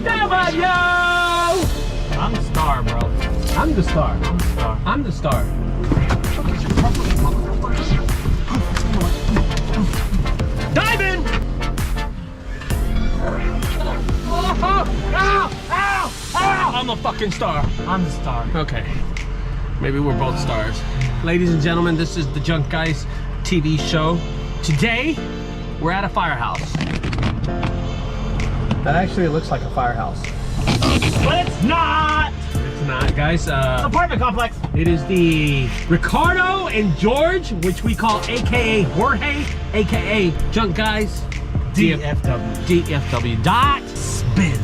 JunkGuysdfw! I'm the star, bro. I'm the star. I'm the star. I'm the star. Dive in! Ow! I'm the fucking star. I'm the star. Okay. Maybe we're both stars. Ladies and gentlemen, this is the Junk Guys TV show. Today, we're at a firehouse. That actually looks like a firehouse. But it's not! It's not, guys. Apartment complex. It is the Ricardo and George, which we call AKA Jorge, AKA Junk Guys DFW. dot spin.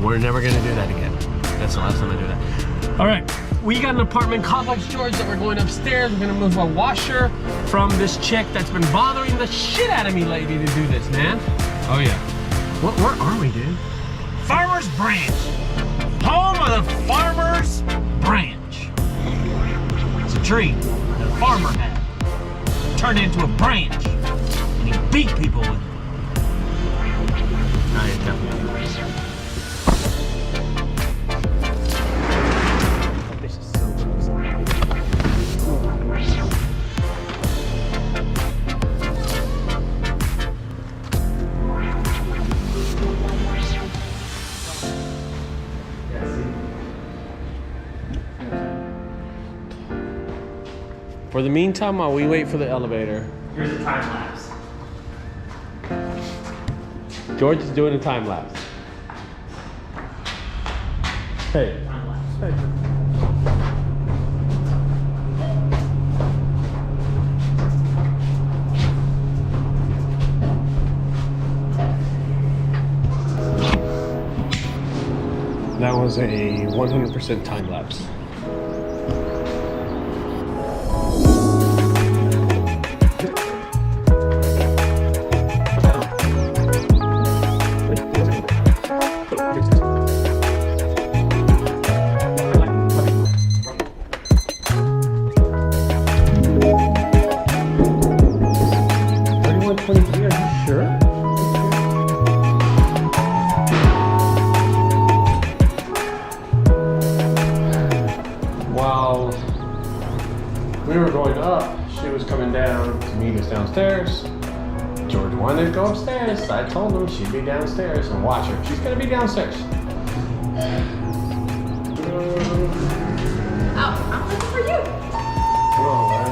We're never gonna do that again. That's the last time I do that. All right, we got an apartment complex, George, that we're going upstairs. We're gonna move a washer from this chick that's been bothering the shit out of me lately to do this, man. Oh yeah. Where are we, dude? Farmer's Branch. Home of the Farmer's Branch. It's a tree that a farmer had. Turned into a branch. And he beat people with it. No, you're definitely For the meantime, while we wait for the elevator, Here's a time lapse. George is doing a time lapse. Hey. Time lapse. Hey. That was a 100% time lapse. While we were going up, she was coming down to meet us downstairs. George wanted to go upstairs. I told him she'd be downstairs and watch her. She's gonna be downstairs. Oh, I'm looking for you. Come on, man.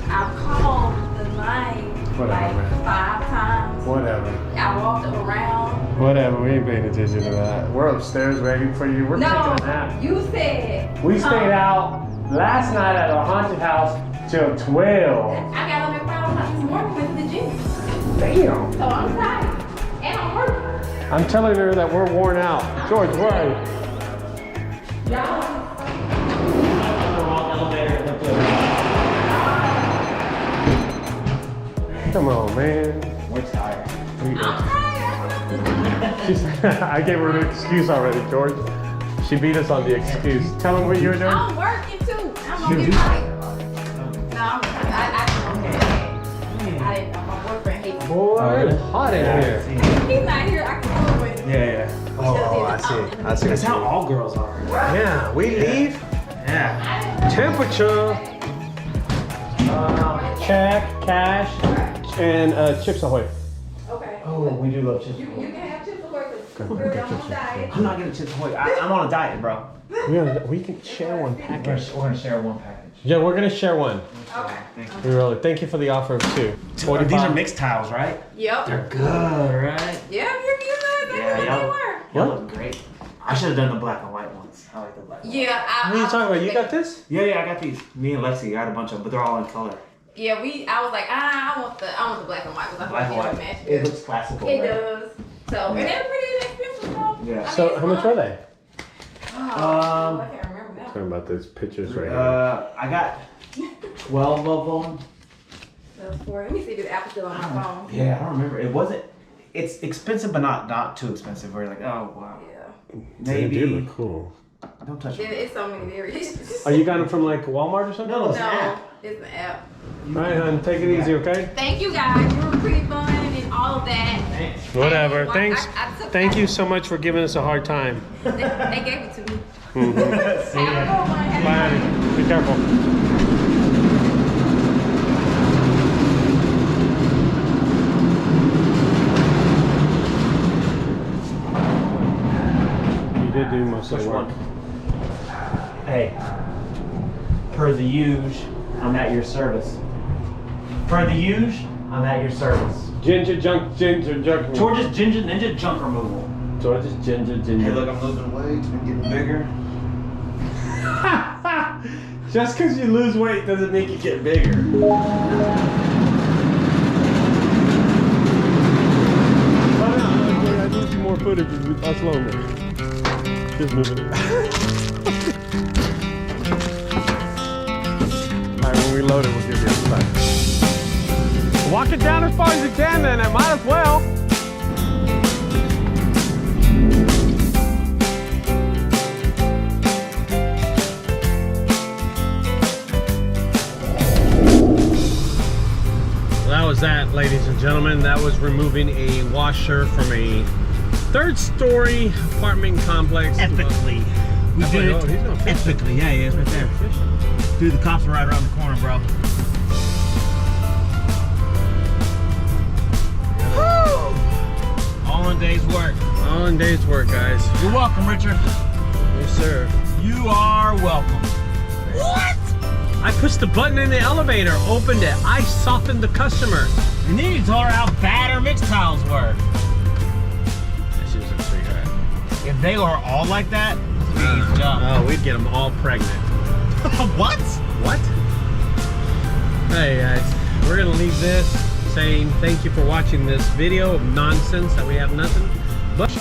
I've called the line Whatever, man. 5 times. Whatever. I walked around. Whatever. We ain't paying attention to that. We're upstairs waiting for you. We're No, taking a nap. you said. We stayed out last night at a haunted house till 12. I got up at 5 o'clock this morning with the gym. Damn. So I'm tired. And I'm hurt. I'm telling her that we're worn out. George, where are you? Y'all. The wrong elevator. Come on, man. We're tired. I'm tired. I gave her an excuse already, George. She beat us on the excuse. Tell him what you were doing. I'm working too. I'm gonna be tired. No, I'm tired. I don't care. I didn't know. My boyfriend hates me. Boy, it's hot in here. He's not here. I can go with him. Yeah. Oh, I see. That's how all girls are. Yeah, we leave. Yeah. Temperature. Check, cash, and Chips Ahoy. Okay. Oh, we do love chips. You can have chips away because we're on a diet. I'm not getting chips ahoy. I'm on a diet, bro. We can share one package. We're gonna share one package. Yeah, we're gonna share one. Okay. Thank We really thank you for the offer of 2. These are mixed tiles, right? Yep. They're good, right? Yeah, you're good. Yeah, They y'all were. look great. I should have done the black and white ones. I like the black and white. Yeah. What are you talking about? You got this? Yeah, I got these. Me and Lexi got a bunch of them, but they're all in color. Yeah, I was like, I want the black and white because I Black and thought white. it match. It looks classical, It right? does. So, and they're pretty inexpensive though. Yeah. I mean, So it's how much fun. are they? Oh, I can't remember now. Talking about those pictures right here. I got 12 of them. Let me see if this app's still on my phone. Yeah, I don't remember. It wasn't. It's expensive, but not too expensive. Where you're like, oh wow. Yeah. They do Maybe look cool. Don't touch it. It's so many variations. Oh, you got them from like Walmart or something? No, it's an No, app. it's an app. All right, hon, take it easy, okay? Thank you guys. You were pretty fun and all of that. Whatever. Well, Thanks. Thank you so much for giving us a hard time. They gave it to me. Mhm. Have a good one. Bye, honey. Be careful. You did do most of the work. Hey, per the usual, I'm at your service. Per the usual, I'm at your service. Ginger junk. George's Ginger Ninja Junk Removal. George's ginger. Hey, look, I'm losing weight and getting bigger. Just because you lose weight doesn't make you get bigger. I need some more footage of us longer. Just moving it. Alright, when we load it, we'll give you a side. Walk it down as far as you can, then I might as well. That was that, ladies and gentlemen. That was removing a washer from a third-story apartment complex. Epically. We did it. Oh, he's gonna fish it. Epically. Yeah, he is right there. Dude, the cops are right around the corner, bro. Woo! All in day's work. All in day's work, guys. You're welcome, Richard. Yes, sir. You are welcome. What? I pushed the button in the elevator, opened it. I softened the customer. And then you told her how bad her mixed tiles were. She was a sweetheart. If they were all like that, please jump. Oh, we'd get them all pregnant. What? What? Hey guys, we're gonna leave this saying thank you for watching this video of nonsense that we have nothing but